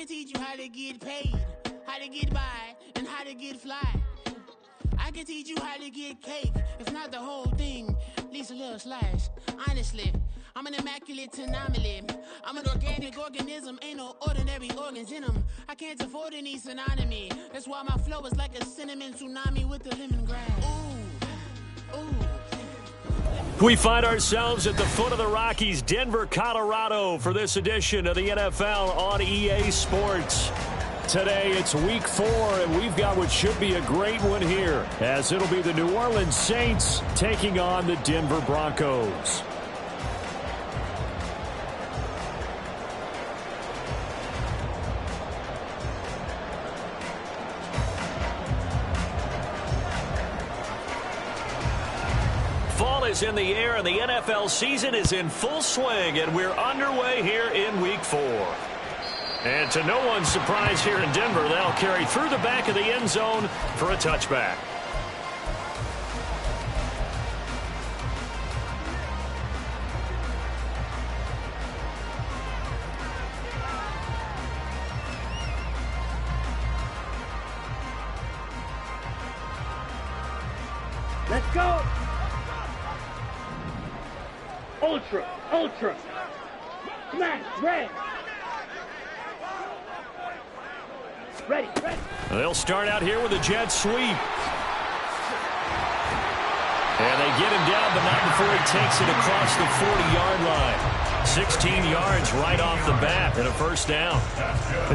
can teach you how to get paid, how to get by, and how to get fly. I can teach you how to get cake, if not the whole thing, at least a little slice. Honestly, I'm an immaculate anomaly. I'm an organic organism, ain't no ordinary organs in them. I can't afford any synonymy. That's why my flow is like a cinnamon tsunami with the lemongrass. Ooh, ooh. We find ourselves at the foot of the Rockies, Denver, Colorado, for this edition of the NFL on EA Sports. Today, it's Week 4, and we've got what should be a great one here, as it'll be the New Orleans Saints taking on the Denver Broncos. Fall is in the air, and the NFL season is in full swing, and we're underway here in Week 4. And to no one's surprise here in Denver, they'll carry through the back of the end zone for a touchback. Let's go! Ultra! Smash! Red! Ready. They'll start out here with a jet sweep. And they get him down, but not before he takes it across the 40-yard line. 16 yards right off the bat and a first down.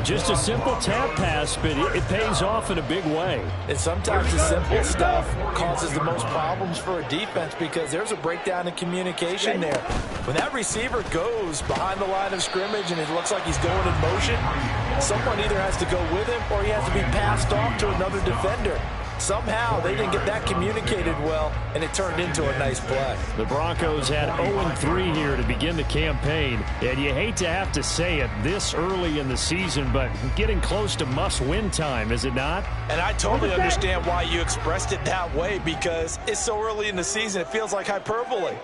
Just a simple tap pass, but it pays off in a big way. And sometimes the simple stuff causes the most problems for a defense because there's a breakdown in communication there. When that receiver goes behind the line of scrimmage and it looks like he's going in motion, someone either has to go with him or he has to be passed off to another defender. Somehow they didn't get that communicated well, and it turned into a nice play. The Broncos had 0-3 here to begin the campaign, and you hate to have to say it this early in the season, but getting close to must-win time, is it not? And I totally understand why you expressed it that way, because it's so early in the season, it feels like hyperbole.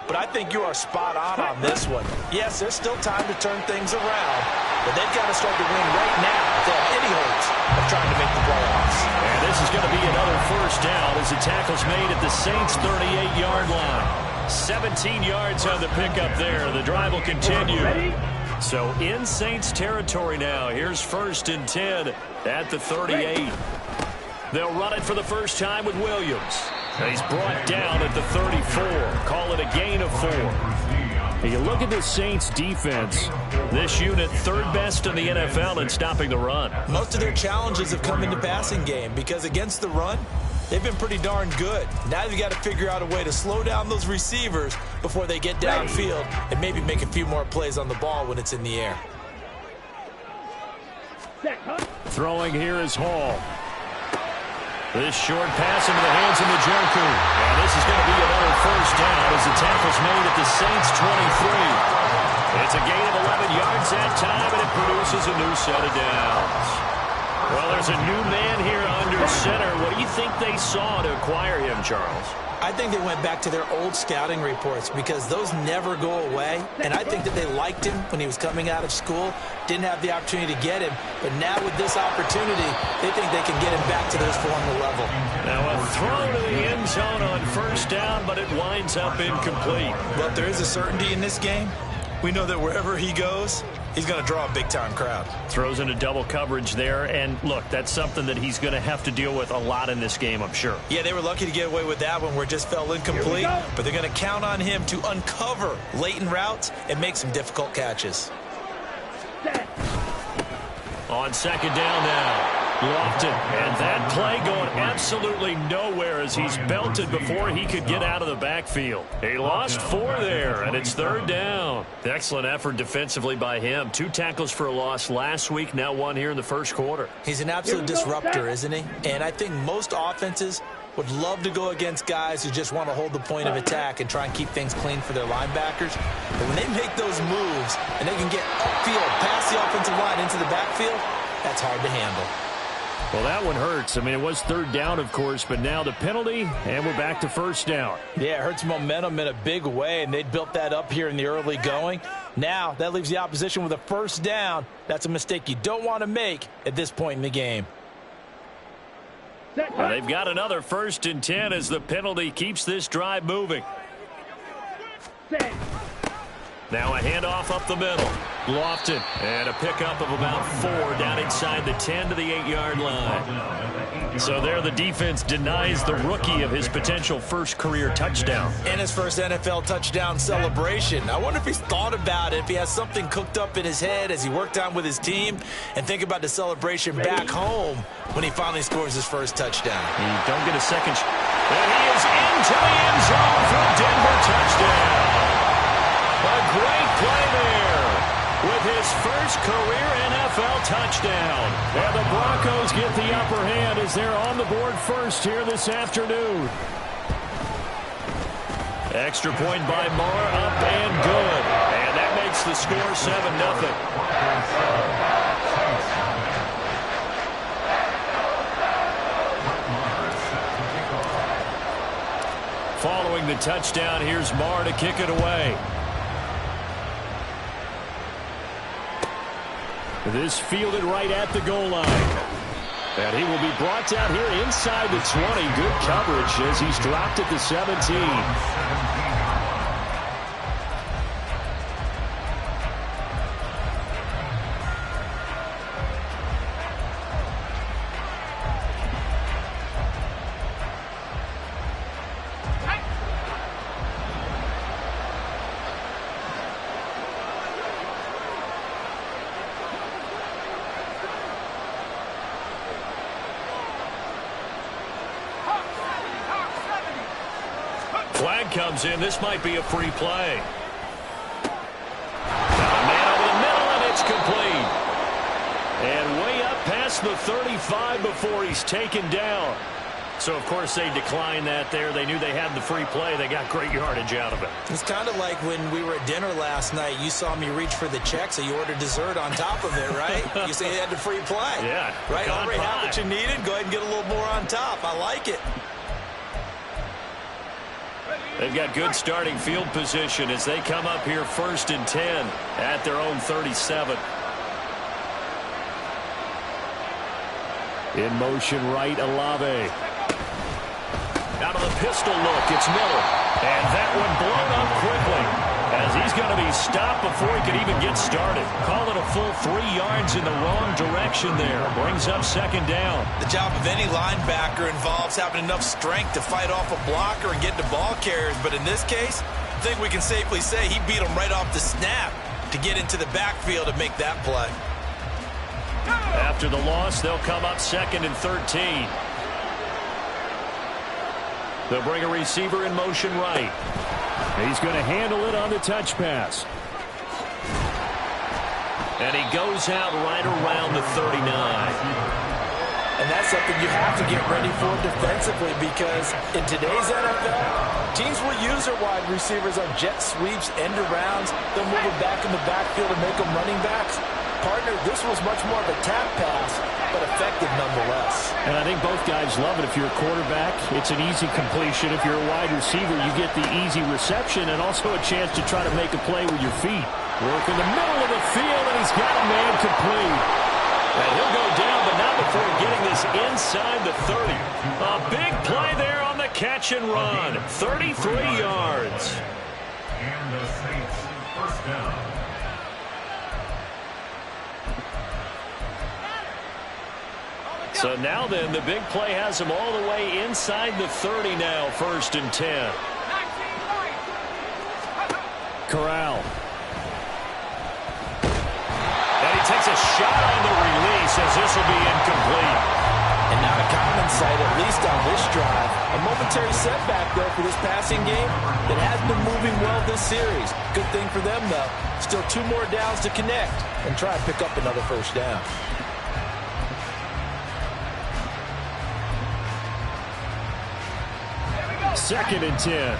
But I think you are spot on this one. Yes, there's still time to turn things around, but they've got to start to win right now if they have any hopes of trying to make the playoffs. And this is going to be another first down as the tackle's made at the Saints' 38-yard line. 17 yards on the pickup there. The drive will continue. So in Saints territory now. Here's 1st and 10 at the 38. They'll run it for the first time with Williams. And he's brought down at the 34. Call it a gain of 4. You look at the Saints defense. This unit, 3rd best in the NFL in stopping the run. Most of their challenges have come in the passing game because against the run, they've been pretty darn good. Now they've got to figure out a way to slow down those receivers before they get downfield and maybe make a few more plays on the ball when it's in the air. Throwing here is Hall. This short pass into the hands of Njoku. And this is going to be another first down as the tackle's made at the Saints' 23. It's a gain of 11 yards that time, and it produces a new set of downs. Well, there's a new man here under center. What do you think they saw to acquire him, Charles? I think they went back to their old scouting reports because those never go away. And I think that they liked him when he was coming out of school, didn't have the opportunity to get him. But now with this opportunity, they think they can get him back to their former level. Now a throw to the end zone on first down, but it winds up incomplete. But there is a certainty in this game. We know that wherever he goes, he's going to draw a big-time crowd. Throws into double coverage there, and look, that's something that he's going to have to deal with a lot in this game, I'm sure. Yeah, they were lucky to get away with that one where it just fell incomplete, but they're going to count on him to uncover latent routes and make some difficult catches. On second down now, Lofton, and that play going absolutely nowhere as he's belted before he could get out of the backfield. He lost 4 there, and it's 3rd down. Excellent effort defensively by him. 2 tackles for a loss last week, now 1 here in the first quarter. He's an absolute disruptor, isn't he? And I think most offenses would love to go against guys who just want to hold the point of attack and try and keep things clean for their linebackers. But when they make those moves and they can get upfield past the offensive line into the backfield, that's hard to handle. Well, that one hurts. I mean, it was third down, of course, but now the penalty, and we're back to first down. Yeah, it hurts momentum in a big way, and they built that up here in the early going. Now, that leaves the opposition with a first down. That's a mistake you don't want to make at this point in the game. Well, they've got another 1st and 10 as the penalty keeps this drive moving. Now a handoff up the middle. Lofton, and a pickup of about 4 down inside the 10 to the 8-yard line. So there the defense denies the rookie of his potential first career touchdown. And his first NFL touchdown celebration. I wonder if he's thought about it, if he has something cooked up in his head as he worked on with his team, and think about the celebration back home when he finally scores his first touchdown. You don't get a second. And he is into the end zone for a Denver touchdown. A great play there with his first career NFL touchdown. And the Broncos get the upper hand as they're on the board first here this afternoon. Extra point by Marr, up and good. And that makes the score 7-0. Following the touchdown, here's Marr to kick it away. This fielded right at the goal line. And he will be brought down here inside the 20. Good coverage as he's dropped at the 17. Flag comes in. This might be a free play. Now a man over the middle, and it's complete. And way up past the 35 before he's taken down. So, of course, they declined that there. They knew they had the free play. They got great yardage out of it. It's kind of like when we were at dinner last night. You saw me reach for the check, so you ordered dessert on top of it, right? You say you had the free play. Yeah. Right? Already have what you needed. Go ahead and get a little more on top. I like it. They've got good starting field position as they come up here 1st and 10 at their own 37. In motion right, Olave. Out of the pistol look, it's Miller. And that one blown up quickly as he's going to be stopped before he can even get started. Call it a full 3 yards in the wrong direction there. Brings up 2nd down. The job of any linebacker involves having enough strength to fight off a blocker and get to ball carriers. But in this case, I think we can safely say he beat him right off the snap to get into the backfield and make that play. After the loss, they'll come up 2nd and 13. They'll bring a receiver in motion right. He's going to handle it on the touch pass. And he goes out right around the 39. And that's something you have to get ready for defensively, because in today's NFL, teams will use their wide receivers on jet sweeps, end arounds. They'll move them back in the backfield and make them running backs. Partner, this was much more of a tap pass, but effective nonetheless. And I think both guys love it. If you're a quarterback, it's an easy completion. If you're a wide receiver, you get the easy reception and also a chance to try to make a play with your feet. Work in the middle of the field, and he's got a man complete. And he'll go down, but not before getting this inside the 30. A big play there on the catch and run. 33 yards. And the Saints first down. So now then, the big play has him all the way inside the 30 now, 1st and 10. Corral. And he takes a shot on the release as this will be incomplete. And not a common sight, at least on this drive. A momentary setback, though, for this passing game that has been moving well this series. Good thing for them, though. Still 2 more downs to connect and try and pick up another first down. Second and 10.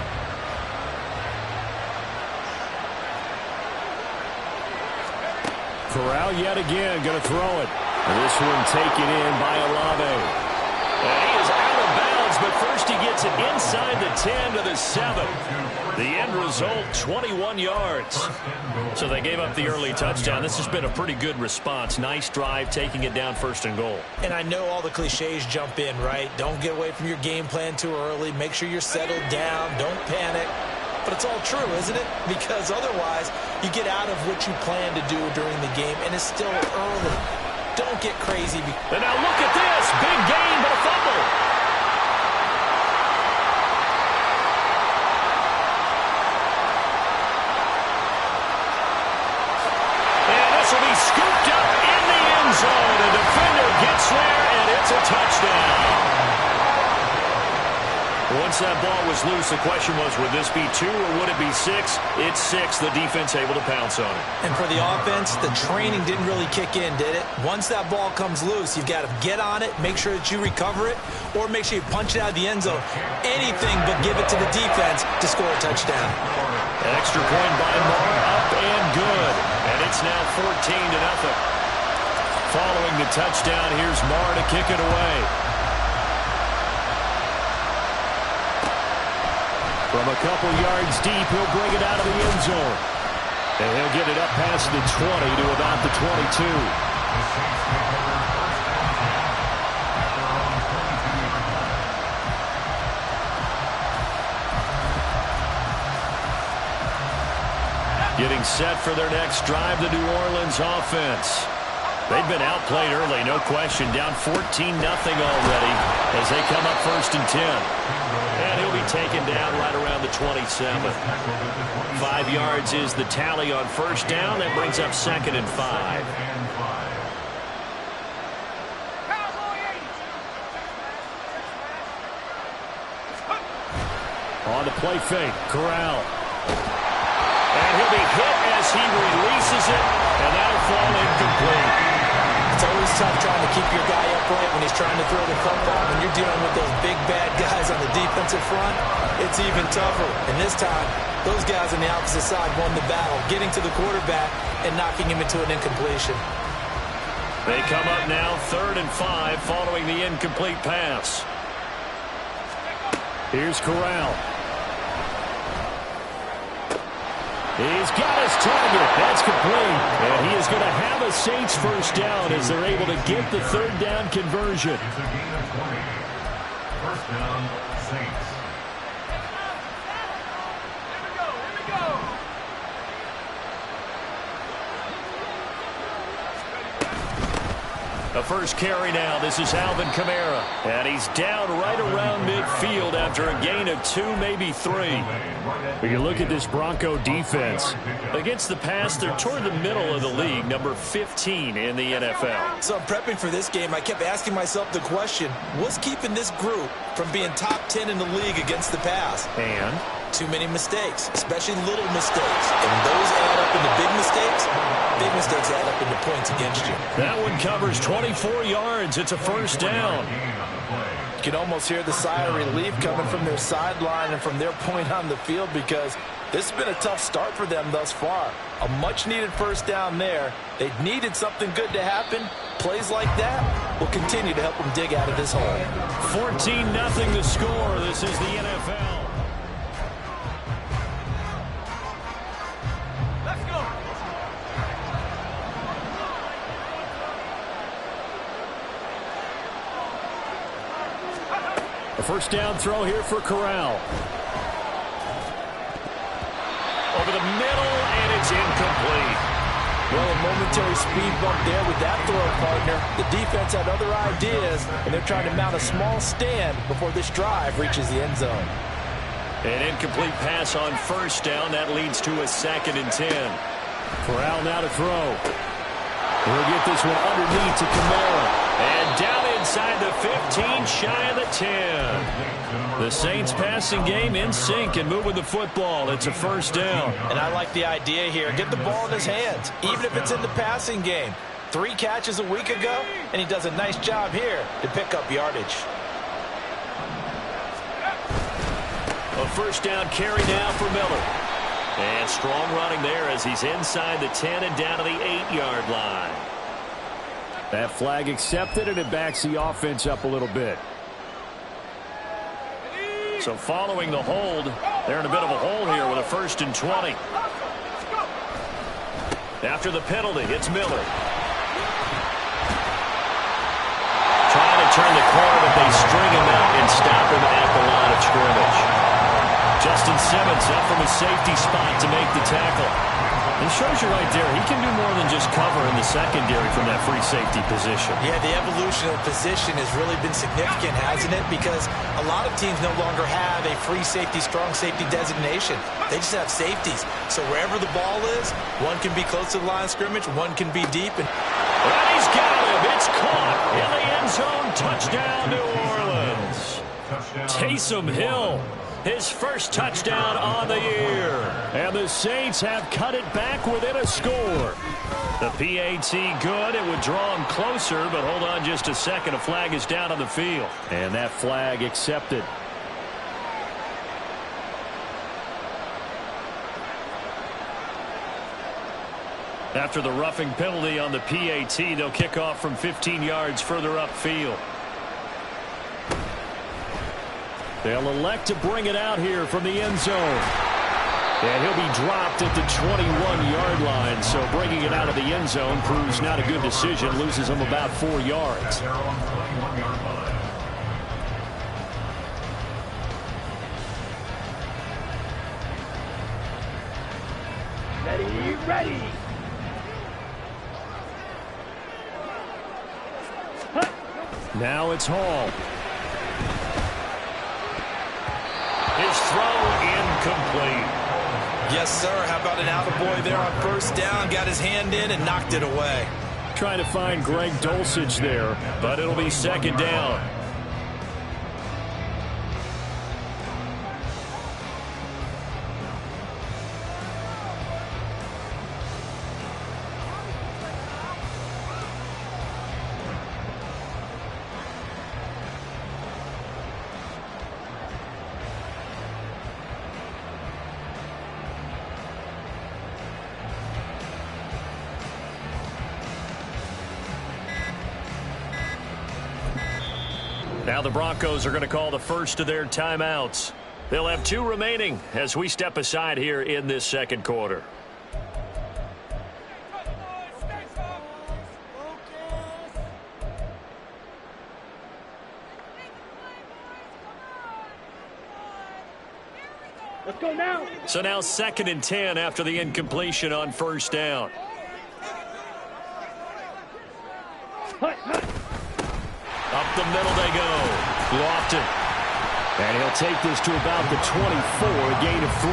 Corral yet again going to throw it. This one taken in by Olave. And he is out of bounds, but first he gets it inside the 10 to the 7. The end result, 21 yards. So they gave up the early touchdown. This has been a pretty good response. Nice drive, taking it down 1st and goal. And I know all the cliches jump in, right? Don't get away from your game plan too early. Make sure you're settled down. Don't panic. But it's all true, isn't it? Because otherwise, you get out of what you plan to do during the game, and it's still early. Don't get crazy. And now look at this. Big gain, but a fumble. And this will be scooped up in the end zone. The defender gets there, and it's a touchdown. Once that ball was loose, the question was, would this be 2 or would it be 6? It's 6. The defense able to pounce on it. And for the offense, the training didn't really kick in, did it? Once that ball comes loose, you've got to get on it, make sure that you recover it, or make sure you punch it out of the end zone. Anything but give it to the defense to score a touchdown. An extra point by Moore, up and good. And it's now 14-0. Following the touchdown, here's Moore to kick it away. From a couple yards deep, he'll bring it out of the end zone. And he'll get it up past the 20 to about the 22. Getting set for their next drive, the New Orleans offense. They've been outplayed early, no question. Down 14-0 already as they come up 1st and 10. And he'll be taken down right around the 27. 5 yards is the tally on 1st down. That brings up 2nd and 5. On the play fake, Corral. And he'll be hit as he releases it, and that'll fall incomplete. It's always tough trying to keep your guy upright when he's trying to throw the football. When you're dealing with those big, bad guys on the defensive front, it's even tougher. And this time, those guys on the opposite side won the battle, getting to the quarterback and knocking him into an incompletion. They come up now 3rd and 5 following the incomplete pass. Here's Corral. He's got his target. That's complete. And he is going to have a Saints 1st down as they're able to get the 3rd down conversion. It's a gain of 20. 1st down, Saints. The first carry now. This is Alvin Kamara. And he's down right around midfield after a gain of 2, maybe 3. When you look at this Bronco defense, against the pass, they're toward the middle of the league, number 15 in the NFL. So prepping for this game, I kept asking myself the question, what's keeping this group from being top 10 in the league against the pass? And too many mistakes, especially little mistakes. And when those add up into big mistakes add up into points against you. That one covers 24 yards. It's a 1st down. You can almost hear the sigh of relief coming from their sideline and from their point on the field because this has been a tough start for them thus far. A much-needed 1st down there. They needed something good to happen. Plays like that will continue to help them dig out of this hole. 14-0 the score. This is the NFL. A 1st down throw here for Corral. Over the middle, and it's incomplete. Well, a momentary speed bump there with that throw, partner. The defense had other ideas, and they're trying to mount a small stand before this drive reaches the end zone. An incomplete pass on 1st down. That leads to a 2nd and 10. Corral now to throw. He'll get this one underneath to Kamara. And down inside the 15, shy of the 10. The Saints passing game in sync and moving the football. It's a 1st down. And I like the idea here. Get the ball in his hands, even if it's in the passing game. 3 catches a week ago, and he does a nice job here to pick up yardage. A 1st down carry now for Miller. And strong running there as he's inside the 10 and down to the 8-yard line. That flag accepted, and it backs the offense up a little bit. So following the hold, they're in a bit of a hole here with a 1st and 20. After the penalty, it's Miller. Trying to turn the corner, but they string him out and stop him at the line of scrimmage. Justin Simmons up from his safety spot to make the tackle. It shows you right there, he can do more than just cover in the secondary from that free safety position. Yeah, the evolution of the position has really been significant, hasn't it? Because a lot of teams no longer have a free safety, strong safety designation. They just have safeties. So wherever the ball is, one can be close to the line of scrimmage, one can be deep. And he's got him. It's caught in the end zone. Touchdown, New Orleans. Taysom Hill. His first touchdown on the year. And the Saints have cut it back within a score. The PAT good. It would draw him closer, but hold on just a second. A flag is down on the field. And that flag accepted. After the roughing penalty on the PAT, they'll kick off from 15 yards further upfield. They'll elect to bring it out here from the end zone. And he'll be dropped at the 21-yard line. So bringing it out of the end zone proves not a good decision. Loses him about 4 yards. Ready. Now it's Hall. His throw incomplete. yes, sir, how about an attaboy there on first down? Got his hand in and knocked it away. Trying to find Greg Dulcich there, but it'll be 2nd down. Now the Broncos are going to call the first of their timeouts. They'll have 2 remaining as we step aside here in this 2nd quarter. Let's go now. So now 2nd and 10 after the incompletion on first down. Up the middle they go. Lofton. And he'll take this to about the 24, a gain of 3.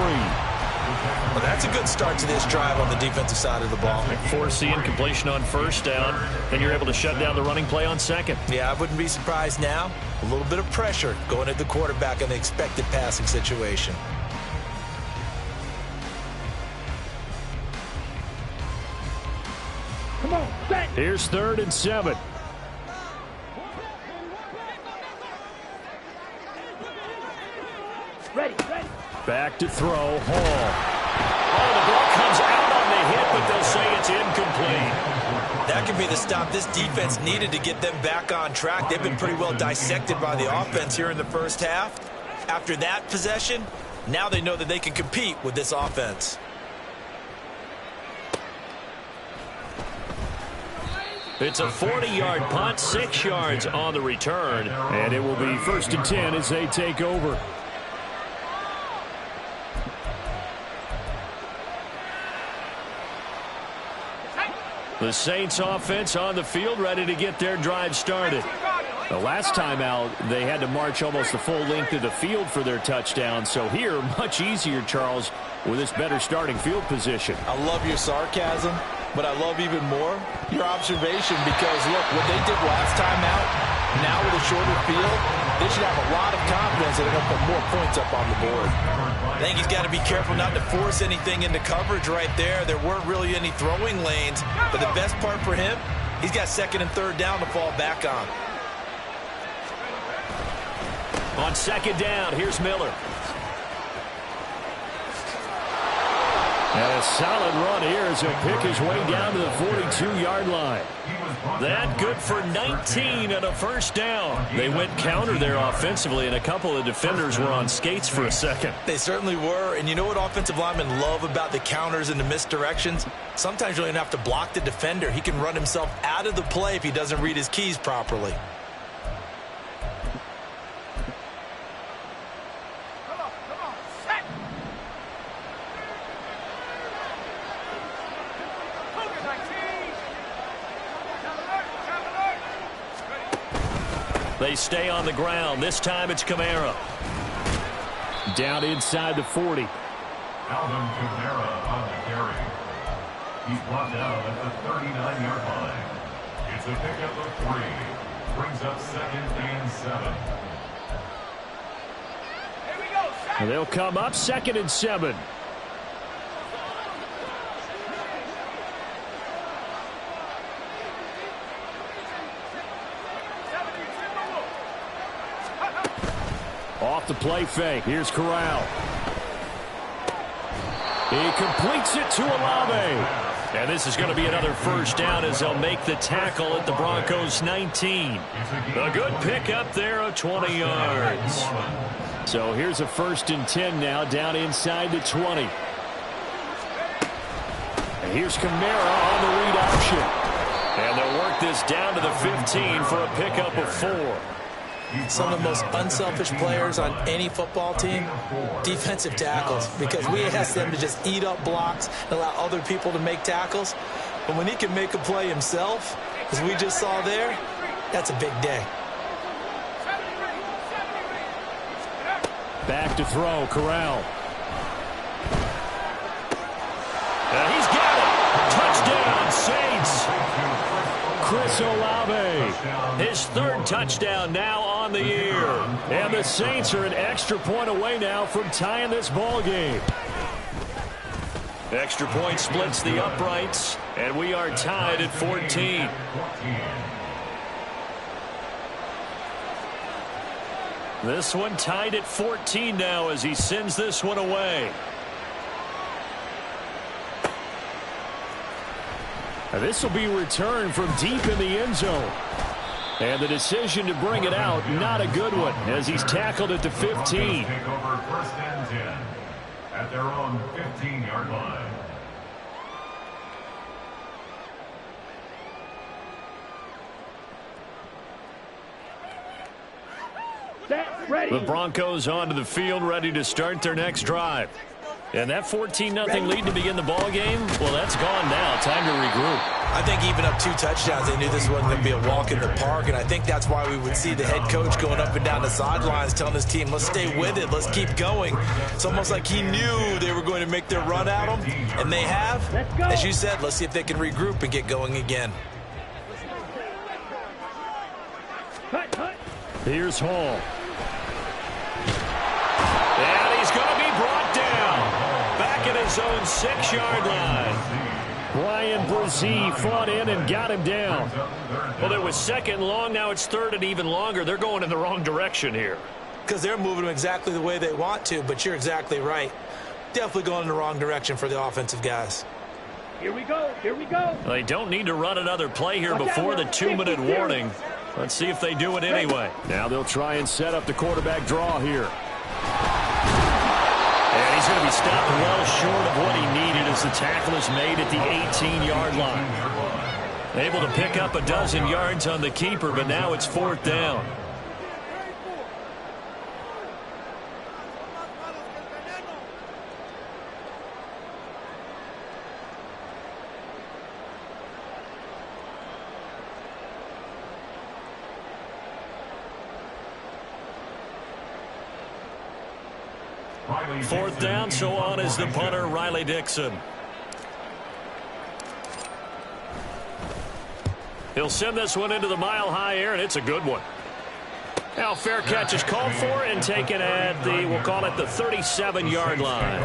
Well, that's a good start to this drive on the defensive side of the ball. Force the incompletion on first down. Then you're able to shut down the running play on 2nd. Yeah, I wouldn't be surprised now. A little bit of pressure going at the quarterback in the expected passing situation. Come on, set. Here's 3rd and 7. Ready. Back to throw, Hall. Oh, the ball comes out on the hit, but they'll say it's incomplete. That could be the stop this defense needed to get them back on track. They've been pretty well dissected by the offense here in the first half. After that possession, now they know that they can compete with this offense. It's a 40-yard punt, 6 yards on the return. And it will be 1st and 10 as they take over. The Saints offense on the field, ready to get their drive started. The last time out, they had to march almost the full length of the field for their touchdown. So here, much easier, Charles, with this better starting field position. I love your sarcasm, but I love even more your observation because, look, what they did last time out, now with a shorter field, they should have a lot of confidence that they're going to put more points up on the board. I think he's got to be careful not to force anything into coverage right there. There weren't really any throwing lanes, but the best part for him, he's got 2nd and 3rd down to fall back on. On 2nd down, here's Miller. And a solid run here as he'll pick his way down to the 42-yard line. That good for 19 and a first down. They went counter there offensively, and a couple of defenders were on skates for a second. They certainly were, and you know what offensive linemen love about the counters and the misdirections? Sometimes you don't even have to block the defender. He can run himself out of the play if he doesn't read his keys properly. They stay on the ground. This time it's Kamara. Down inside the 40. Alvin Kamara on the carry. He's brought down at the 39-yard line. It's a pickup of 3. Brings up 2nd and 7. And they'll come up 2nd and 7. Off the play fake. Here's Corral. He completes it to Olave. And this is going to be another first down as they'll make the tackle at the Broncos 19. A good pickup there of 20 yards. So here's a 1st and 10 now, down inside the 20. And here's Kamara on the read option. And they'll work this down to the 15 for a pickup of 4. Some of the most unselfish players on any football team, defensive tackles, because we ask them to just eat up blocks and allow other people to make tackles. But when he can make a play himself, as we just saw there, that's a big day. Back to throw, Corral. And he's got it. Touchdown, Saints. Chris Olave. His 3rd touchdown now on the year. And the Saints are an extra point away now from tying this ball game. Extra point splits the uprights, and we are tied at 14. This one tied at 14 now as he sends this one away. This will be returned from deep in the end zone. And the decision to bring it out, not a good one, as he's tackled at the 15. Take over 1st and 10 at their own 15-yard line. Set, ready. The Broncos onto the field, ready to start their next drive. And that 14-0 lead to begin the ball game, well, that's gone now. Time to regroup. I think even up 2 touchdowns, they knew this wasn't going to be a walk in the park, and I think that's why we would see the head coach going up and down the sidelines telling his team, let's stay with it, let's keep going. It's almost like he knew they were going to make their run at him, and they have. As you said, let's see if they can regroup and get going again. Here's Hall. And he's going to be brought down. Back at his own 6-yard line. Brian Brzee fought in and got him down. Well, it was 2nd long. Now it's 3rd and even longer. They're going in the wrong direction here. Because they're moving them exactly the way they want to, but you're exactly right. Definitely going in the wrong direction for the offensive guys. Here we go. Here we go. They don't need to run another play here before the 2-minute warning. Let's see if they do it anyway. Now they'll try and set up the quarterback draw here. And he's going to be stopped well short of what he needed as the tackle is made at the 18-yard line. Able to pick up a dozen yards on the keeper, but now it's 4th down. Fourth down, so on is the punter, Riley Dixon. He'll send this one into the mile-high air, and it's a good one. Now, fair catch is called for and taken at the, we'll call it the 37-yard line.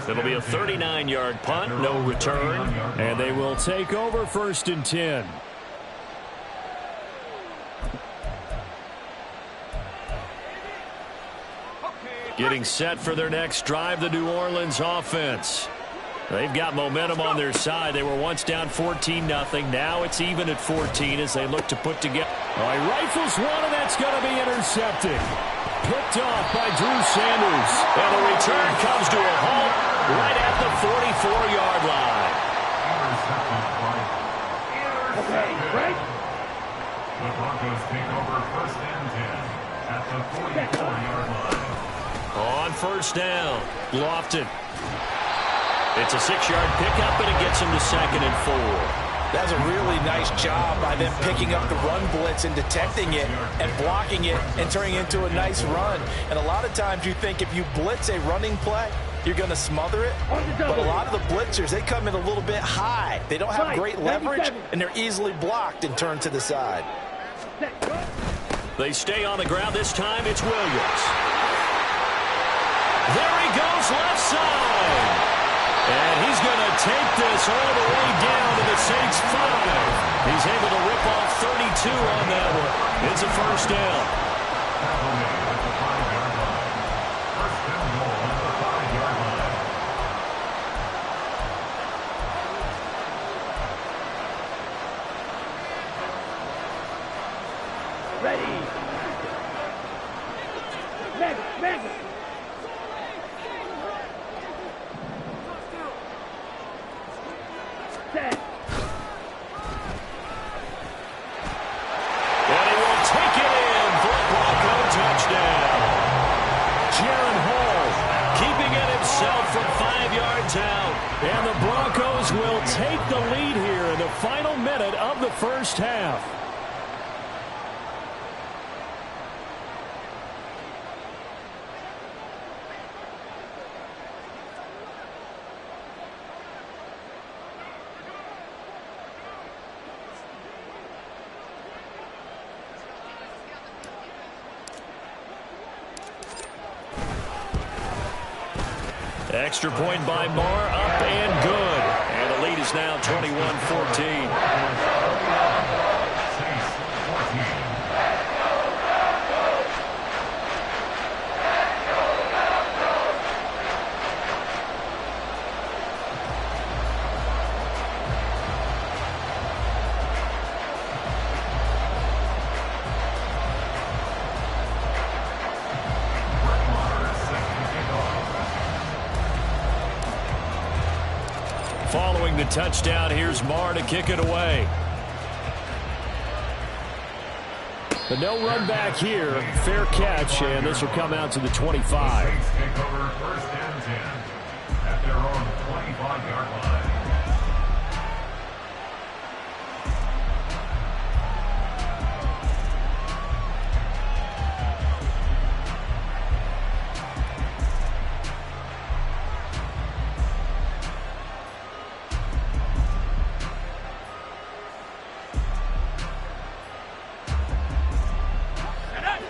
It'll be a 39-yard punt, no return. And they will take over 1st and 10. Getting set for their next drive, the New Orleans offense. They've got momentum on their side. They were once down 14-0. Now it's even at 14 as they look to put together. All right, rifles one, and that's going to be intercepted. Picked off by Drew Sanders. And the return comes to a halt right at the 44-yard line. Okay, right? The Broncos take over 1st and 10 at the 44-yard line. On first down, Lofton. It's a 6-yard pickup, and it gets him to 2nd and 4. That's a really nice job by them picking up the run blitz and detecting it and blocking it and turning it into a nice run. And a lot of times you think if you blitz a running play, you're going to smother it. But a lot of the blitzers, they come in a little bit high. They don't have great leverage, and they're easily blocked and turned to the side. They stay on the ground. This time it's Williams. There he goes, left side. And he's going to take this all the way down to the Saints 5. He's able to rip off 32 on that one. It's a first down. Ready. Mega. Set. And he will take it in for a Bronco touchdown. Jaron Hall keeping it himself from 5 yards out. And the Broncos will take the lead here in the final minute of the first half. Extra point by Marr, up and good. And the lead is now 21-14. Following the touchdown, here's Marr to kick it away. But no run back here. Fair catch, and this will come out to the 25. Saints take over 1st and 10 at their own 25-yard line.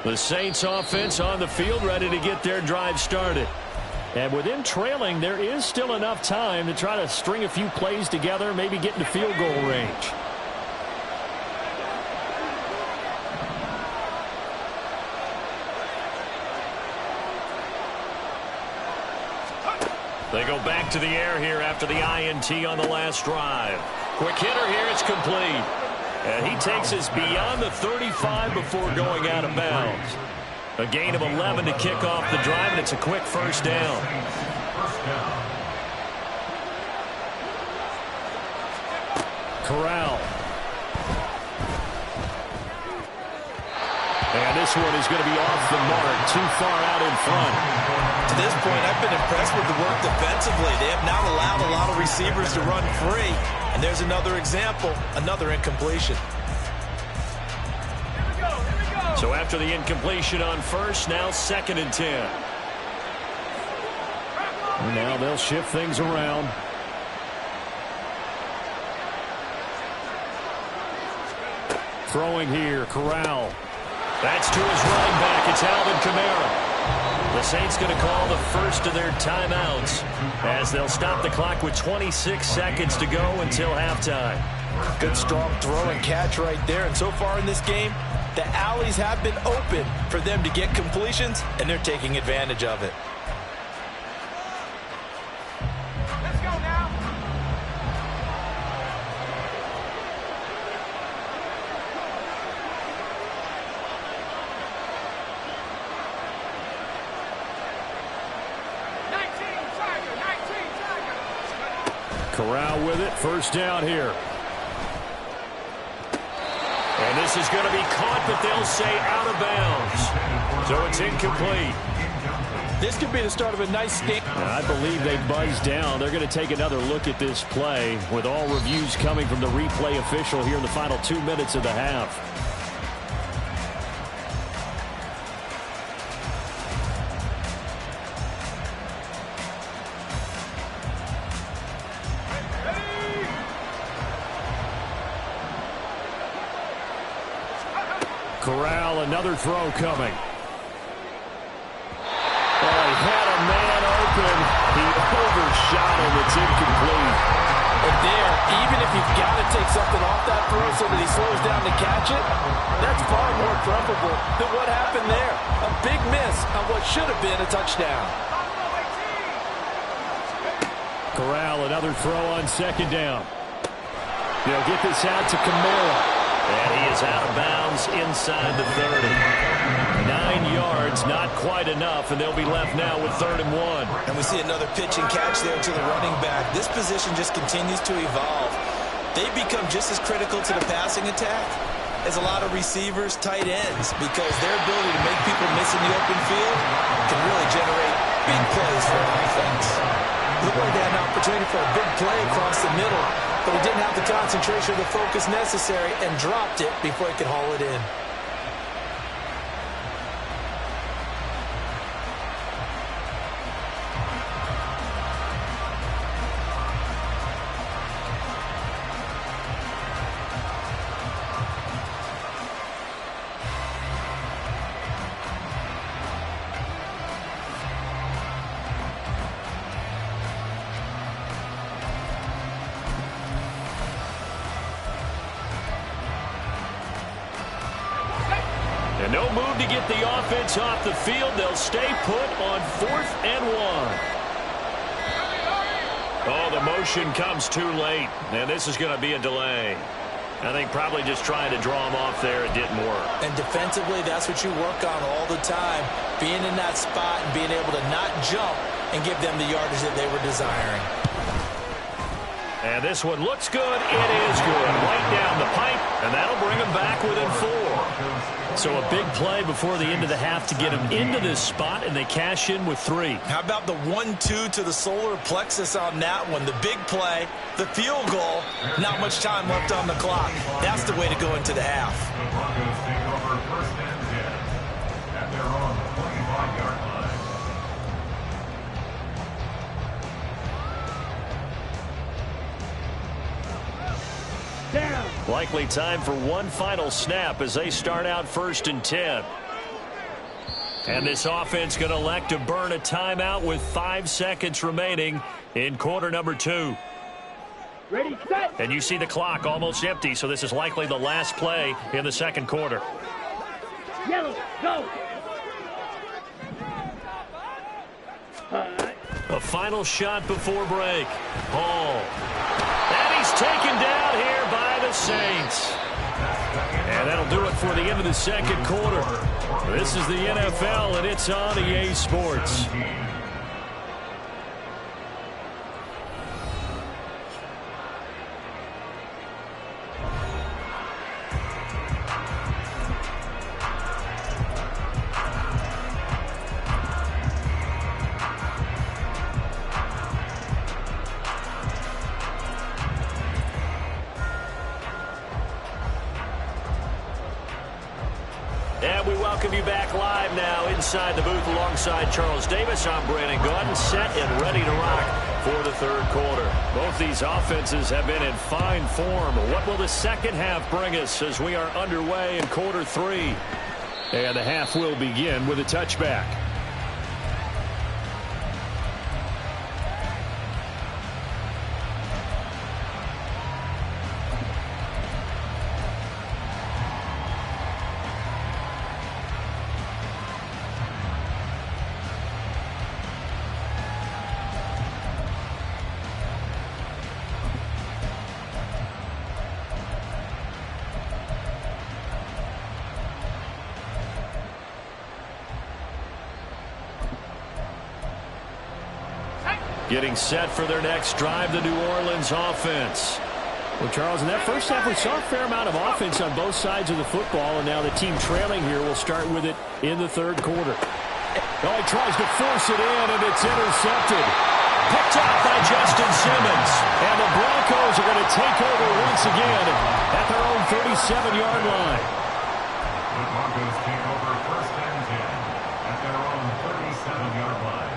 The Saints offense on the field, ready to get their drive started. And with them trailing, there is still enough time to try to string a few plays together, maybe get into field goal range. They go back to the air here after the INT on the last drive. Quick hitter here, it's complete. And he takes us beyond the 35 before going out of bounds. A gain of 11 to kick off the drive, and it's a quick first down. Corral. And this one is going to be off the mark, too far out in front. To this point, I've been impressed with the work defensively. They have not allowed a lot of receivers to run free. And there's another example, another incompletion. So after the incompletion on first, now 2nd and 10. And now they'll shift things around. Throwing here, Corral. That's to his running back. It's Alvin Kamara. The Saints going to call the first of their timeouts as they'll stop the clock with 26 seconds to go until halftime. Good strong throw and catch right there. And so far in this game, the alleys have been open for them to get completions, and they're taking advantage of it. Let's go now. Corral with it. First down here. And this is going to be caught, but they'll say out of bounds. So it's incomplete. This could be the start of a nice game. I believe they buzzed down. They're going to take another look at this play with all reviews coming from the replay official here in the final 2 minutes of the half. Corral, another throw coming. Oh, he had a man open. He overshot him. It's incomplete. And there, even if you've got to take something off that throw so that he slows down to catch it, that's far more preferable than what happened there. A big miss on what should have been a touchdown. Corral, another throw on second down. They'll get this out to Kamara. And he is out of bounds inside the 30. 9 yards, not quite enough, and they'll be left now with 3rd and 1. And we see another pitch and catch there to the running back. This position just continues to evolve. They become just as critical to the passing attack as a lot of receivers, tight ends, because their ability to make people miss in the open field can really generate big plays for an offense. Looked like they had an opportunity for a big play across the middle, but he didn't have the concentration or the focus necessary and dropped it before he could haul it in. And no move to get the offense off the field. They'll stay put on 4th and 1. Oh, the motion comes too late. And this is going to be a delay. I think probably just trying to draw him off there. It didn't work. And defensively, that's what you work on all the time. Being in that spot and being able to not jump and give them the yardage that they were desiring. And this one looks good. It is good. Right down the pipe, and that'll bring him back within 4. So a big play before the end of the half to get him into this spot, and they cash in with 3. How about the 1-2 to the solar plexus on that one? The big play, the field goal, not much time left on the clock. That's the way to go into the half. The Broncos take over 1st and 10 at their own 25-yard line. Down. Likely time for one final snap as they start out 1st and 10. And this offense going to elect to burn a timeout with 5 seconds remaining in quarter number 2. Ready, set. And you see the clock almost empty, so this is likely the last play in the 2nd quarter. Yellow, go. A final shot before break. Hall. And he's taken down here by the Saints. And that'll do it for the end of the 2nd quarter. This is the NFL, and it's on EA Sports. And we welcome you back live now inside the booth alongside Charles Davis. I'm Brandon Gaudin, set and ready to rock for the 3rd quarter. Both these offenses have been in fine form. What will the 2nd half bring us as we are underway in quarter 3? And the half will begin with a touchback. getting set for their next drive, the New Orleans offense. Well, Charles, in that first half, we saw a fair amount of offense on both sides of the football, and now the team trailing here will start with it in the third quarter. Oh, he tries to force it in, and it's intercepted. Picked up by Justin Simmons. And the Broncos are going to take over once again at their own 37-yard line. The Broncos take over first and 10 at their own 37-yard line.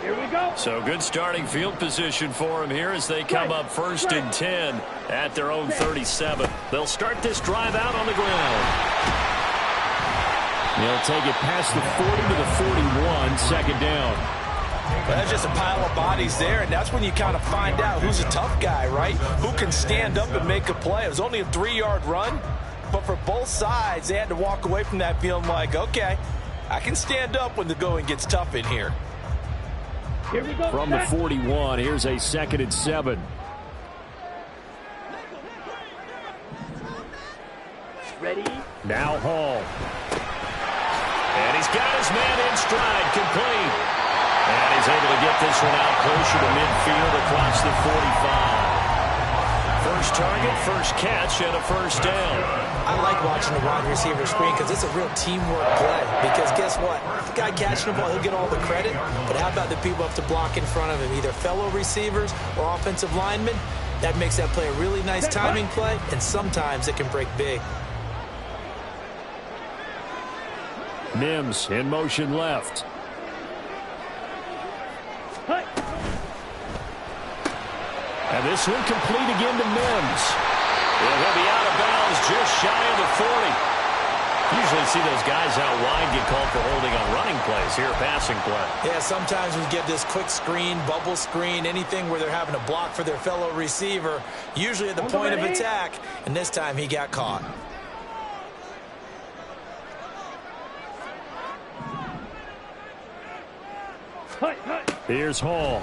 Here we go. So good starting field position for them here as they come up first and 10 at their own 37. They'll start this drive out on the ground. They'll take it past the 40 to the 41, second down. Well, that's just a pile of bodies there, and that's when you kind of find out who's a tough guy, right? Who can stand up and make a play. It was only a 3-yard run, but for both sides, they had to walk away from that feeling like, okay, I can stand up when the going gets tough in here. Here we go. From the 41, here's a 2nd and 7. Ready? Now Hall. And he's got his man in stride, complete. And he's able to get this one out closer to midfield across the 45. First target, first catch, and a first down. I like watching the wide receiver screen because it's a real teamwork play. Because guess what? The guy catching the ball, he'll get all the credit. But how about the people have to block in front of him, either fellow receivers or offensive linemen? That makes that play a really nice timing play, and sometimes it can break big. Mims in motion left. And this one complete again to Mims. And he'll be out of bounds just shy of the 40. Usually see those guys out wide get called for holding on running plays. Here, passing play. Yeah, sometimes we get this quick screen, bubble screen, anything where they're having to block for their fellow receiver, usually at the point of attack, and this time he got caught. Here's Hall.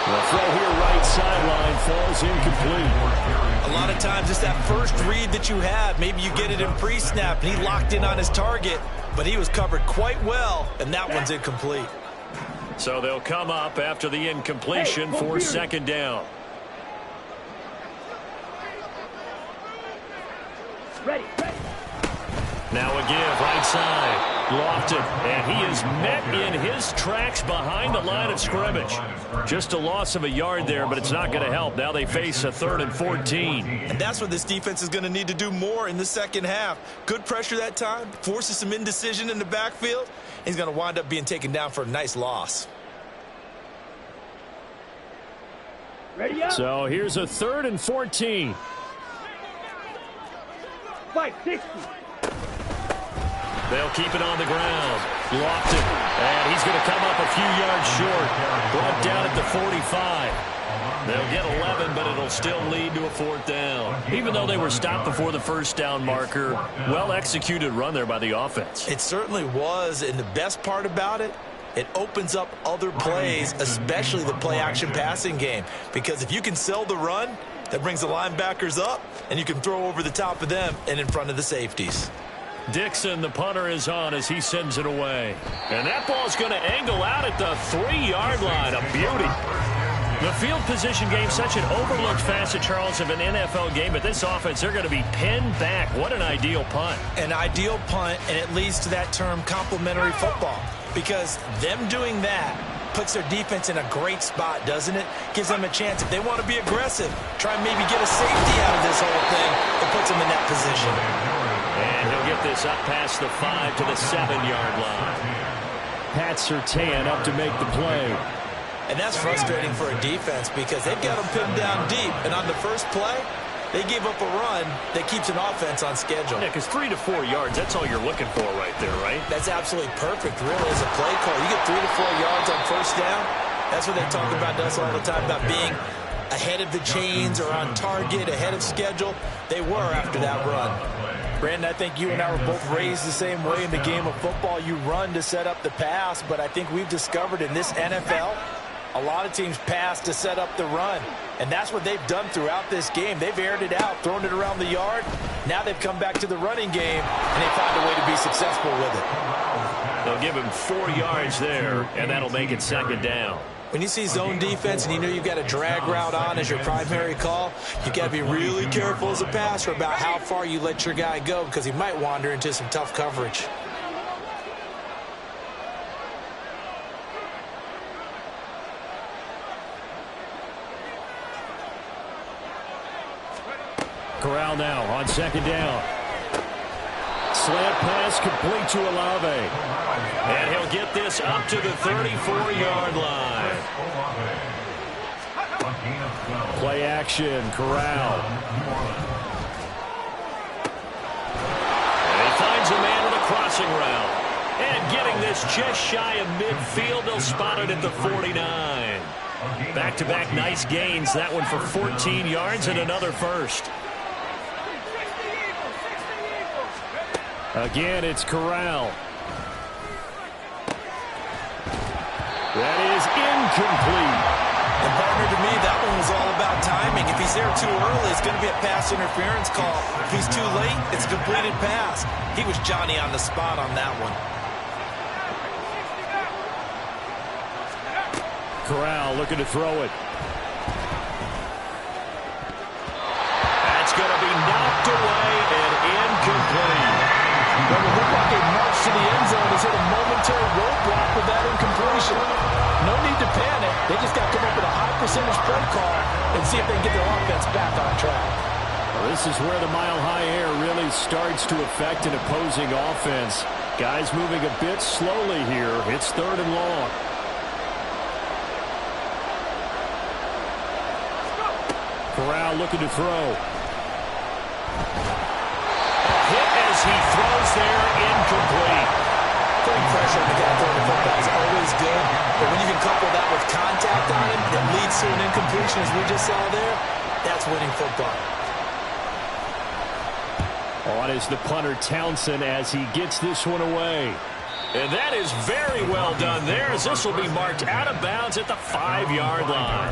The throw here right sideline falls incomplete. A lot of times it's that first read that you have. Maybe you get it in pre-snap, and he locked in on his target, but he was covered quite well, and that one's incomplete. So they'll come up after the incompletion for second down. Ready. Now a give, right side. Lofton, and he is met in his tracks behind the line of scrimmage. Just a loss of a yard there, but it's not going to help. Now they face a 3rd and 14. And that's what this defense is going to need to do more in the second half. Good pressure that time, forces some indecision in the backfield. He's going to wind up being taken down for a nice loss. Ready up. So here's a 3rd and 14. 560. They'll keep it on the ground. Lofton, and he's going to come up a few yards short. Brought down at the 45. They'll get 11, but it'll still lead to a 4th down. Even though they were stopped before the first down marker, well-executed run there by the offense. It certainly was, and the best part about it, it opens up other plays, especially the play-action passing game. Because if you can sell the run, that brings the linebackers up, and you can throw over the top of them and in front of the safeties. Dixon, the punter, is on as he sends it away. And that ball's going to angle out at the 3-yard line. A beauty. The field position game, such an overlooked facet, Charles, of an NFL game. But this offense, they're going to be pinned back. What an ideal punt. An ideal punt, and it leads to that term complementary football. Because them doing that puts their defense in a great spot, doesn't it? Gives them a chance. If they want to be aggressive, try and maybe get a safety out of this whole thing, it puts them in that position. And he'll get this up past the 5 to the 7-yard line. Pat Surtain up to make the play. And that's frustrating for a defense because they've got them pinned down deep. And on the first play, they gave up a run that keeps an offense on schedule. Yeah, because 3 to 4 yards, that's all you're looking for right there, right? That's absolutely perfect, really, as a play call. You get 3 to 4 yards on first down. That's what they talk about to us all the time, about being ahead of the chains or on target, ahead of schedule. They were after that run. Brandon, I think you and I were both raised the same way in the game of football. You run to set up the pass, but I think we've discovered in this NFL, a lot of teams pass to set up the run. And that's what they've done throughout this game. They've aired it out, thrown it around the yard. Now they've come back to the running game, and they found a way to be successful with it. They'll give him 4 yards there, and that'll make it second down. When you see zone defense and you know you've got a drag route on as your primary call, you've got to be really careful as a passer about how far you let your guy go because he might wander into some tough coverage. Corral now on second down. Slant pass complete to Olave. And he'll get this up to the 34-yard line. Play action, Corral. And he finds a man on a crossing route. And getting this just shy of midfield, they'll spot it at the 49. Back-to-back nice gains. That one for 14 yards and another first. Again, it's Corral. That is incomplete. And partner, to me, that one was all about timing. If he's there too early, it's going to be a pass interference call. If he's too late, it's a completed pass. He was Johnny on the spot on that one. Corral looking to throw it. That's going to be knocked away and incomplete. Well, it looked like a march to the end zone has hit a momentary roadblock with that incompletion. No need to panic. They just got to come up with a high percentage play call and see if they can get their offense back on track. Well, this is where the mile-high air really starts to affect an opposing offense. Guys moving a bit slowly here. It's 3rd and long. Corral looking to throw. He throws there, incomplete. Putting pressure on the guy throwing the football is always good, but when you can couple that with contact on him that leads to an incompletion, as we just saw there, that's winning football. On is the punter Townsend as he gets this one away. And that is very well done there, as this will be marked out of bounds at the 5-yard line.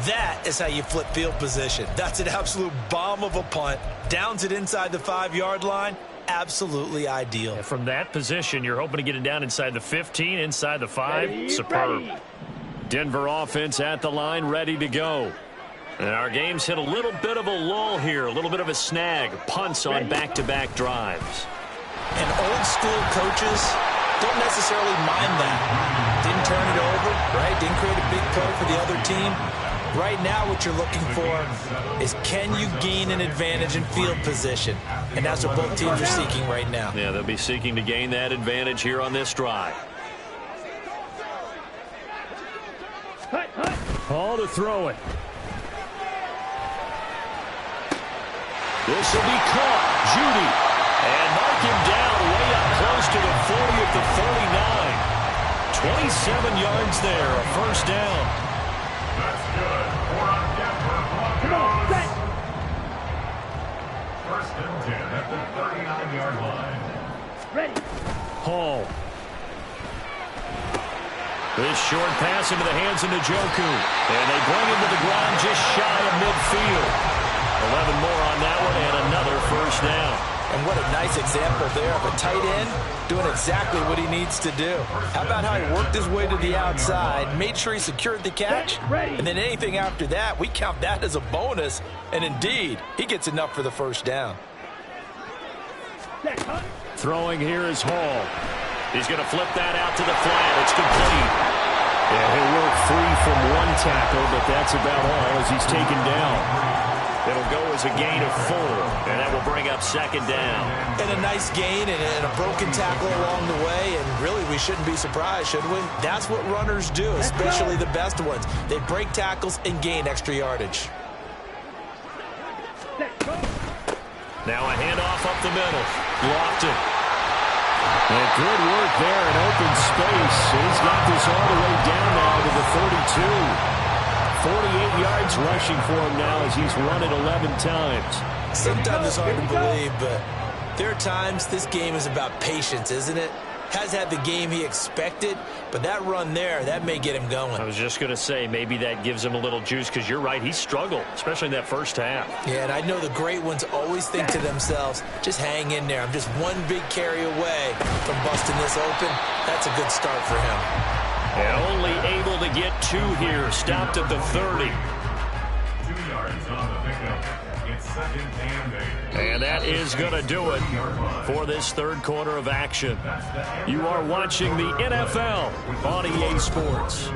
That is how you flip field position. That's an absolute bomb of a punt. Downs it inside the 5-yard line. Absolutely ideal. And from that position, you're hoping to get it down inside the 15, inside the 5. Superb. Denver offense at the line, ready to go. And our game's hit a little bit of a lull here, a little bit of a snag. Punts on back-to-back drives. And old school coaches don't necessarily mind that. Didn't turn it over, right? Didn't create a big play for the other team. Right now what you're looking for is can you gain an advantage in field position? And that's what both teams are seeking right now. Yeah, they'll be seeking to gain that advantage here on this drive. Ball to throw it. This will be caught. Judy. And mark him down way up close to the 40 at the 49. 27 yards there, a first down. That's good. Come on, set. 1st and 10 at the 39-yard line. Ready. Hall. This short pass into the hands of Njoku. And they bring him to the ground just shy of midfield. 11 more on that one and another first down. And what a nice example there of a tight end doing exactly what he needs to do. How about how he worked his way to the outside, made sure he secured the catch, and then anything after that, we count that as a bonus. And indeed, he gets enough for the first down. Throwing here is Hall. He's going to flip that out to the flat. It's complete. Yeah, he'll work free from one tackle, but that's about all as he's taken down. It'll go as a gain of 4, and that will bring up second down. And a nice gain and a broken tackle along the way, and really we shouldn't be surprised, should we? That's what runners do, especially the best ones. They break tackles and gain extra yardage. Now a handoff up the middle. Lofton. And good work there in open space. He's got this all the way down now to the 32. 48 yards rushing for him now as he's run it 11 times. Sometimes it's hard to believe, but there are times this game is about patience, isn't it? has had the game he expected, but that run there, that may get him going. I was just going to say, maybe that gives him a little juice, because you're right, he struggled, especially in that first half. Yeah, and I know the great ones always think to themselves, just hang in there. I'm just one big carry away from busting this open. That's a good start for him. And only able to get 2 here, stopped at the 30. 2 yards on the pickup. It's 2nd and 8. And that is going to do it for this third quarter of action. You are watching the NFL on EA Sports.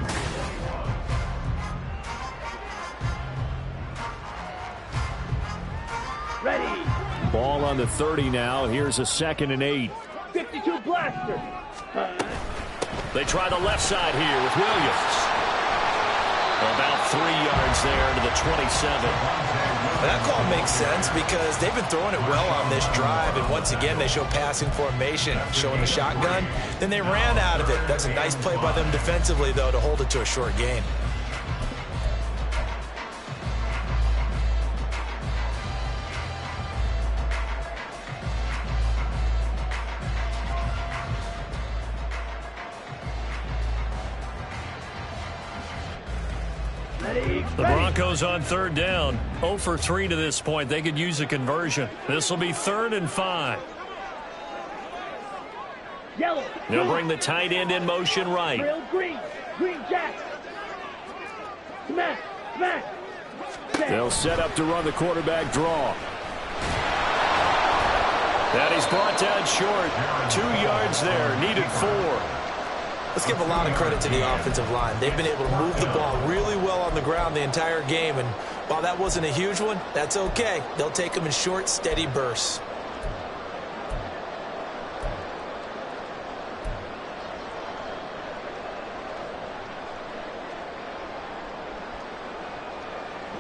Ready. Ball on the 30 now. Here's a 2nd and 8. 52 blaster. They try the left side here with Williams. About 3 yards there to the 27. That call makes sense because they've been throwing it well on this drive, and once again they show passing formation, showing the shotgun. Then they ran out of it. That's a nice play by them defensively, though, to hold it to a short gain. The Broncos on 3rd down. 0 for 3 to this point. They could use a conversion. This will be 3rd and 5. Yellow. They'll bring the tight end in motion right. Real green. Green jack. Smash. Smash. They'll set up to run the quarterback draw. That is brought down short. 2 yards there. Needed 4. Let's give a lot of credit to the offensive line. They've been able to move the ball really well on the ground the entire game, and while that wasn't a huge one, that's okay. They'll take them in short, steady bursts.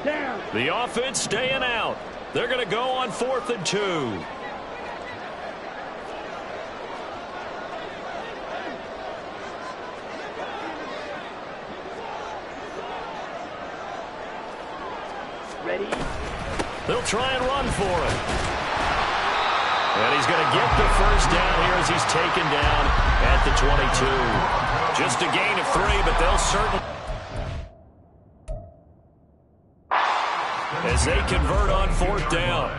Down. The offense staying out. They're going to go on 4th and 2. Ready. They'll try and run for it. And he's going to get the first down here as he's taken down at the 22. Just a gain of 3, but they'll certainly... as they convert on 4th down.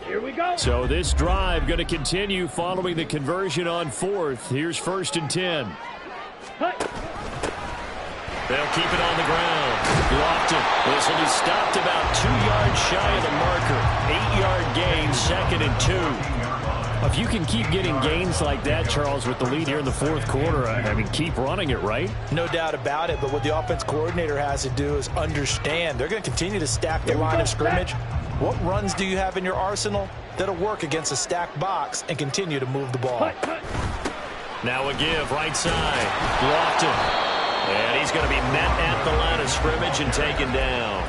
Here we go. So this drive going to continue following the conversion on 4th. Here's 1st and 10. Hey. They'll keep it on the ground. Lofton. This will be stopped about 2 yards shy of the marker. 8-yard gain, 2nd and 2. If you can keep getting gains like that, Charles, with the lead here in the 4th quarter, I mean, keep running it, right? No doubt about it, but what the offense coordinator has to do is understand. They're going to continue to stack the line of scrimmage. What runs do you have in your arsenal that'll work against a stacked box and continue to move the ball? Now a give, right side. Lofton. And he's going to be met at the line of scrimmage and taken down.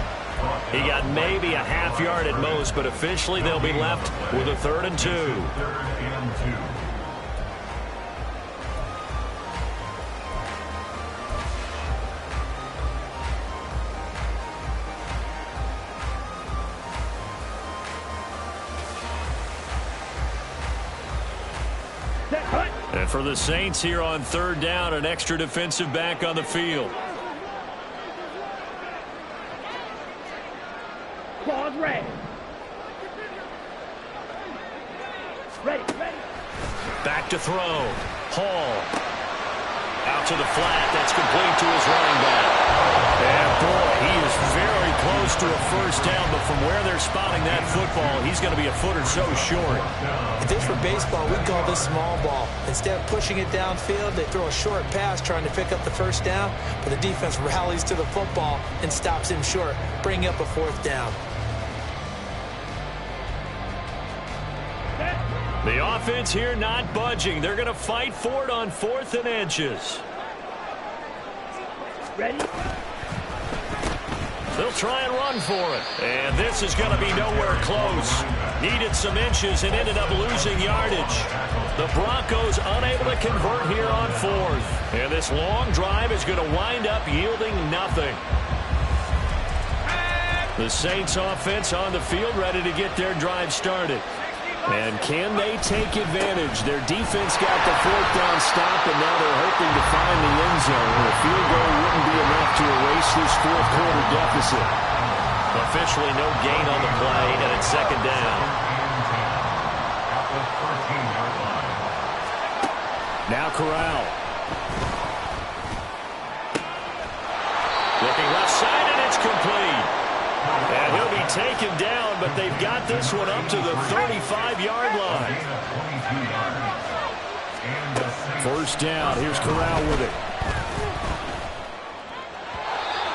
He got maybe a half yard at most, but officially they'll be left with a 3rd and 2. 3rd and 2. And for the Saints here on 3rd down, an extra defensive back on the field. Claws ready. Ready. Back to throw. Hall. Out to the flat. That's complete to his running back. And boy, he is very close to a first down, but from where they're spotting that football, he's going to be a foot or so short. If this were baseball, we'd call this small ball. Instead of pushing it downfield, they throw a short pass trying to pick up the first down, but the defense rallies to the football and stops him short, bringing up a 4th down. The offense here not budging. They're going to fight for it on 4th and inches. Ready. They'll try and run for it. And this is going to be nowhere close. Needed some inches and ended up losing yardage. The Broncos unable to convert here on fourth. And this long drive is going to wind up yielding nothing. The Saints offense on the field ready to get their drive started. And can they take advantage? Their defense got the fourth down stop, and now they're hoping to find the end zone. A field goal wouldn't be enough to erase this fourth quarter deficit. Officially no gain on the play, and it's second down. Now Corral. Looking left side, and it's complete. And he'll be taken down, but they've got this one up to the 35-yard line. First down. Here's Corral with it.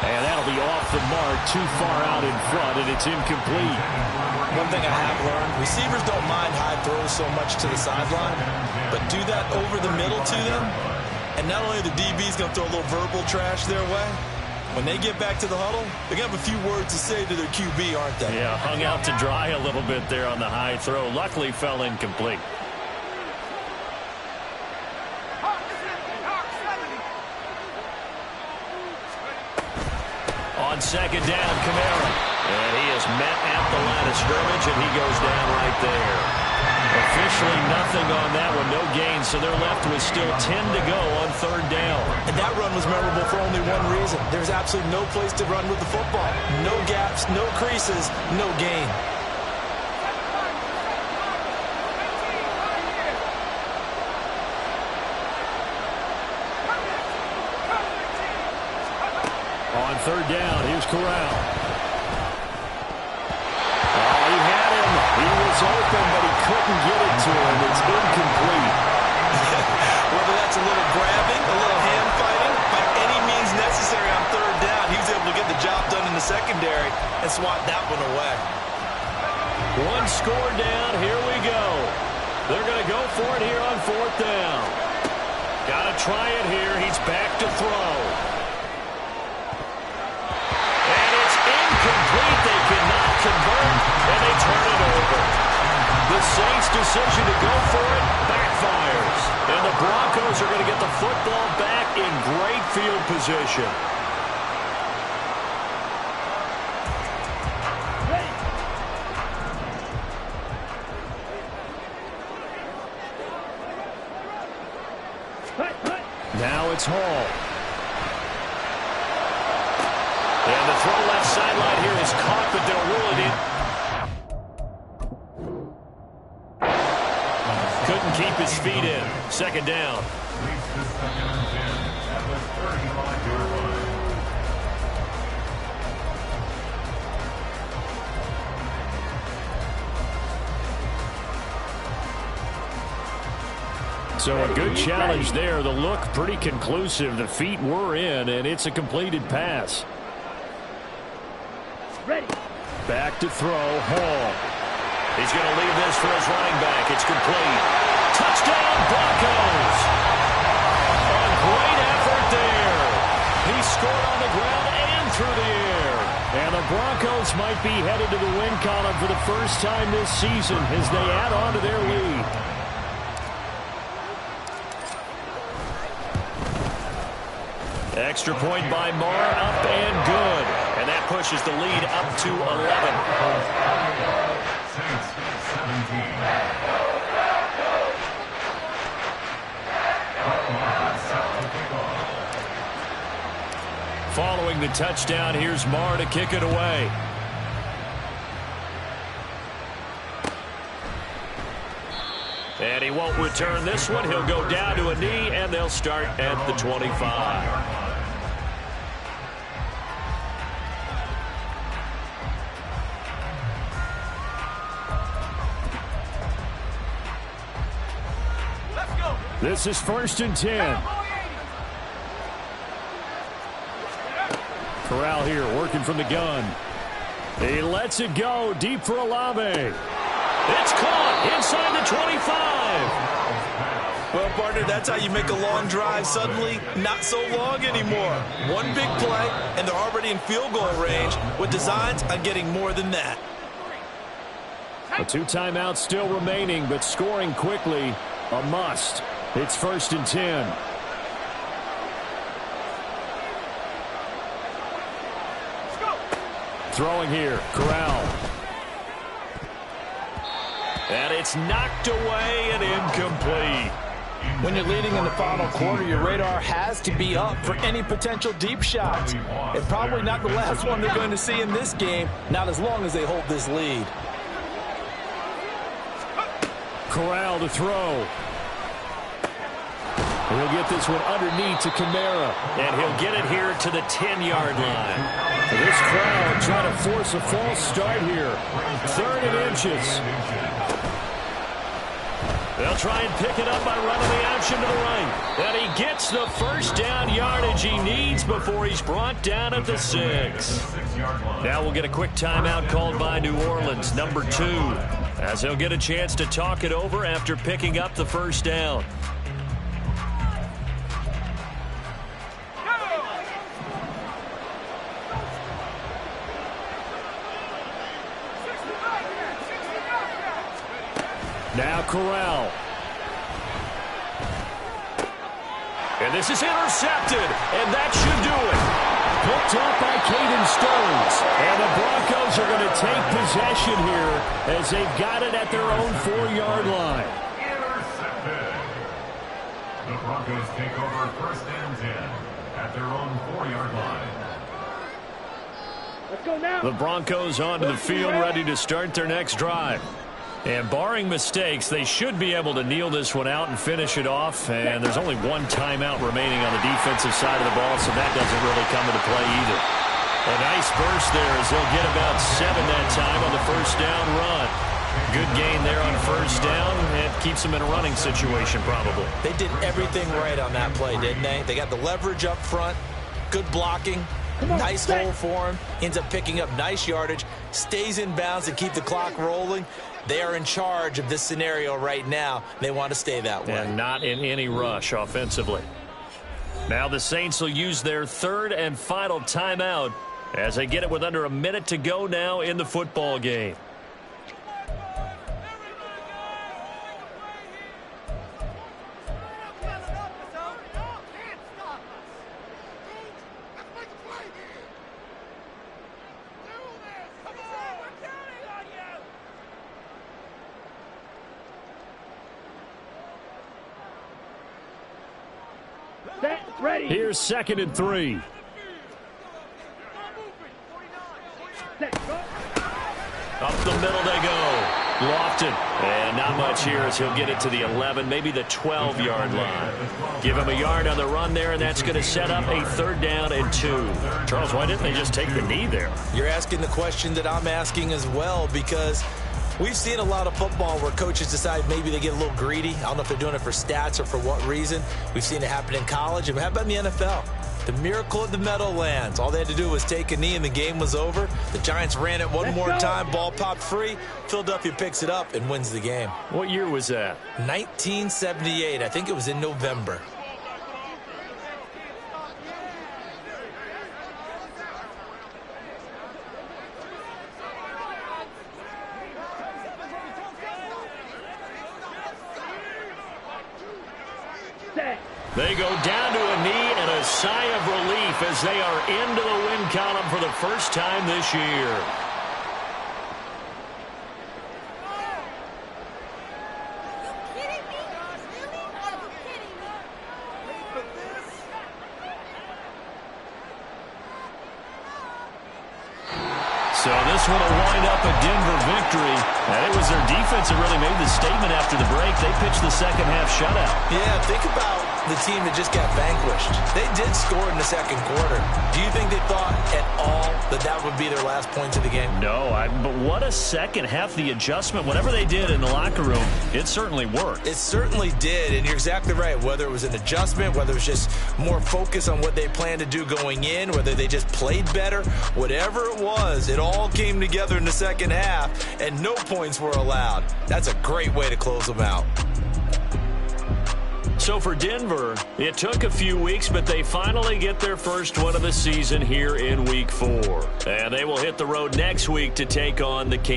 And that'll be off the mark, too far out in front, and it's incomplete. One thing I have learned, receivers don't mind high throws so much to the sideline, but do that over the middle to them, and not only are the DBs going to throw a little verbal trash their way, when they get back to the huddle, they're going to have a few words to say to their QB, aren't they? Yeah, hung out to dry a little bit there on the high throw. Luckily fell incomplete. On second down, Kamara. And he is met at the line of scrimmage, and he goes down right there. Officially nothing on that one, no gain, so they're left with still 10 to go on third down. And that run was memorable for only one reason. There's absolutely no place to run with the football. No gaps, no creases, no gain. On third down, here's Corral. Oh, he had him. He was open, but he couldn't get it to him. It's incomplete. Whether that's a little grabbing, a little hand fighting, by any means necessary on third down, he was able to get the job done in the secondary and swat that one away. One score down. Here we go. They're going to go for it here on fourth down. Got to try it here. He's back to throw. Incomplete. They cannot convert, and they turn it over. The Saints' decision to go for it backfires. And the Broncos are going to get the football back in great field position. Now it's Hall. And the throw left sideline here is caught, but they'll rule it in. Couldn't keep his feet in. Second down. So a good challenge there. The look pretty conclusive. The feet were in, and it's a completed pass. Ready. Back to throw, Hall. He's going to leave this for his running back. It's complete. Touchdown, Broncos! A great effort there. He scored on the ground and through the air. And the Broncos might be headed to the win column for the first time this season as they add on to their lead. Extra point by Marr, up and good. And that pushes the lead up to 11. Following the touchdown, here's Marr to kick it away. And he won't return this one. He'll go down to a knee, and they'll start at the 25. This is 1st and 10. Corral here working from the gun. He lets it go deep for Olave. It's caught inside the 25. Well, partner, that's how you make a long drive suddenly not so long anymore. One big play, and they're already in field goal range with designs on getting more than that. A 2 timeouts still remaining, but scoring quickly, a must. It's 1st and 10. Throwing here, Corral. And it's knocked away and incomplete. When you're leading in the final quarter, your radar has to be up for any potential deep shots. And probably not the last one they're going to see in this game, not as long as they hold this lead. Corral to throw. He'll get this one underneath to Kamara. And he'll get it here to the 10-yard line. This crowd trying to force a false start here. 3rd and inches. They'll try and pick it up by running the option to the right. And he gets the first down yardage he needs before he's brought down at the 6. Now we'll get a quick timeout called by New Orleans, number 2, as he'll get a chance to talk it over after picking up the first down. Now Corral. And this is intercepted, and that should do it. Picked up by Caden Stones. And the Broncos are going to take possession here as they've got it at their own 4-yard line. Intercepted. The Broncos take over 1st and 10 at their own 4-yard line. Let's go now. The Broncos onto the field, ready to start their next drive. And barring mistakes, they should be able to kneel this one out and finish it off. And there's only 1 timeout remaining on the defensive side of the ball, so that doesn't really come into play either. A nice burst there as they'll get about 7 that time on the first down run. Good gain there on first down, and keeps them in a running situation probably. They did everything right on that play, didn't they? They got the leverage up front, good blocking, nice hole for him, ends up picking up nice yardage, stays in bounds and keep the clock rolling. They are in charge of this scenario right now. They want to stay that way. And not in any rush offensively. Now the Saints will use their 3rd and final timeout as they get it with under a minute to go now in the football game. Ready. Here's 2nd and 3. Up the middle they go. Lofton. And not much here as he'll get it to the 11, maybe the 12-yard line. Give him a yard on the run there, and that's going to set up a 3rd down and 2. Charles, why didn't they just take the knee there? You're asking the question that I'm asking as well, because we've seen a lot of football where coaches decide maybe they get a little greedy. I don't know if they're doing it for stats or for what reason. We've seen it happen in college. And how about in the NFL? The miracle of the Meadowlands. All they had to do was take a knee and the game was over. The Giants ran it one more time. Ball popped free. Philadelphia picks it up and wins the game. What year was that? 1978. I think it was in November. They go down to a knee and a sigh of relief as they are into the win column for the first time this year. So this one will wind up a Denver victory. And it was their defense that really made the statement after the break. They pitched the second half shutout. Yeah, think about the team that just got vanquished. They did score in the second quarter. Do you think they thought at all that that would be their last points of the game? No, but what a second half. The adjustment, whatever they did in the locker room, it certainly worked. It certainly did, and you're exactly right. Whether it was an adjustment, whether it was just more focus on what they planned to do going in, whether they just played better, whatever it was, it all came together in the second half, and no points were allowed. That's a great way to close them out. So for Denver, it took a few weeks, but they finally get their first win of the season here in Week 4. And they will hit the road next week to take on the Kings.